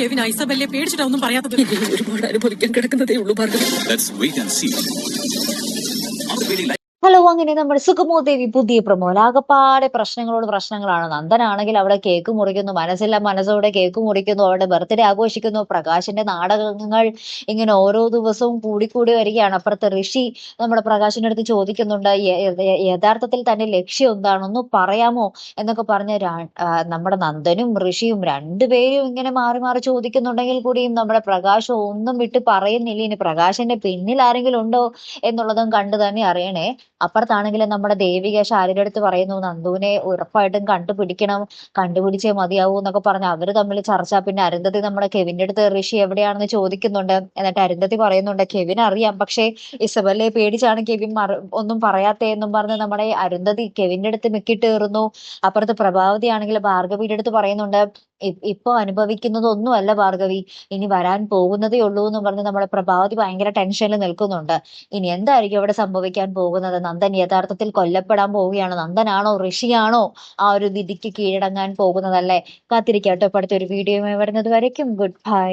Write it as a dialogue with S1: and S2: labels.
S1: Kevin ഐസബെല്ലെ പേടിച്ചിട്ടാ ഒന്നും പറയാത്തത്.
S2: ഒരുപാട് അനുഭവിക്കാൻ കിടക്കുന്നതേ ഉള്ളൂ ഭാർഗവി.
S3: ഹലോ, അങ്ങനെ നമ്മുടെ സുഗമോ ദേവി പുതിയ പ്രമോൽ ആകപ്പാടെ പ്രശ്നങ്ങളാണ്. നന്ദനാണെങ്കിൽ അവിടെ കേക്ക് മുറിക്കുന്നു, മനസ്സില്ല മനസ്സോടെ കേക്ക് മുറിക്കുന്നു, അവരുടെ ബർത്ത്ഡേ ആഘോഷിക്കുന്നു. പ്രകാശിന്റെ നാടകങ്ങൾ ഇങ്ങനെ ഓരോ ദിവസവും കൂടിക്കൂടി വരികയാണ്. അപ്പുറത്ത് ഋഷി നമ്മുടെ പ്രകാശിന്റെ അടുത്ത് ചോദിക്കുന്നുണ്ട്, യഥാർത്ഥത്തിൽ തന്റെ ലക്ഷ്യം എന്താണെന്ന് പറയാമോ എന്നൊക്കെ പറഞ്ഞ് നമ്മുടെ നന്ദനും ഋഷിയും രണ്ടുപേരും ഇങ്ങനെ മാറി മാറി ചോദിക്കുന്നുണ്ടെങ്കിൽ കൂടിയും നമ്മുടെ പ്രകാശം ഒന്നും വിട്ട് പറയുന്നില്ല. ഇനി പ്രകാശിന്റെ പിന്നിൽ ആരെങ്കിലും ഉണ്ടോ എന്നുള്ളതും കണ്ടു തന്നെ അറിയണേ. അപ്പുറത്താണെങ്കിലും നമ്മുടെ ദേവിക ശാലിയുടെ അടുത്ത് പറയുന്നു, നന്ദുവിനെ ഉറപ്പായിട്ടും കണ്ടുപിടിച്ചേ മതിയാവൂ എന്നൊക്കെ പറഞ്ഞ് അവര് തമ്മിൽ ചർച്ച. പിന്നെ അരുന്ധതി നമ്മുടെ കെവിന്റെ അടുത്ത് ഋഷി എവിടെയാണെന്ന് ചോദിക്കുന്നുണ്ട്. എന്നിട്ട് അരുന്ധതി പറയുന്നുണ്ട്, കെവിൻ അറിയാം, പക്ഷേ ഇസബെല്ലയെ പേടിച്ചാണ് കെവിൻ ഒന്നും പറയാത്തേ എന്നും പറഞ്ഞ് നമ്മുടെ അരുന്ധതി കെവിന്റെ അടുത്ത് മിക്കിട്ടേറുന്നു. അപ്പുറത്ത് പ്രഭാവതി ആണെങ്കിൽ ഭാർഗവിയുടെ അടുത്ത് പറയുന്നുണ്ട്, ഇപ്പൊ അനുഭവിക്കുന്നതൊന്നുമല്ല ഭാർഗവി, ഇനി വരാൻ പോകുന്നതേ ഉള്ളൂ എന്ന് പറഞ്ഞ് നമ്മുടെ പ്രഭാവതി ഭയങ്കര ടെൻഷനിൽ നിൽക്കുന്നുണ്ട്. ഇനി എന്തായിരിക്കും അവിടെ സംഭവിക്കാൻ പോകുന്നത്? നന്ദൻ യഥാർത്ഥത്തിൽ കൊല്ലപ്പെടാൻ പോവുകയാണ്. നന്ദനാണോ ഋഷിയാണോ ആ ഒരു വിധിക്ക് കീഴടങ്ങാൻ പോകുന്നതല്ലേ? കാത്തിരിക്കാട്ടോ. ഇപ്പൊ അടുത്തൊരു വീഡിയോയുമായി വരുന്നത് വരയ്ക്കും ഗുഡ് ബൈ.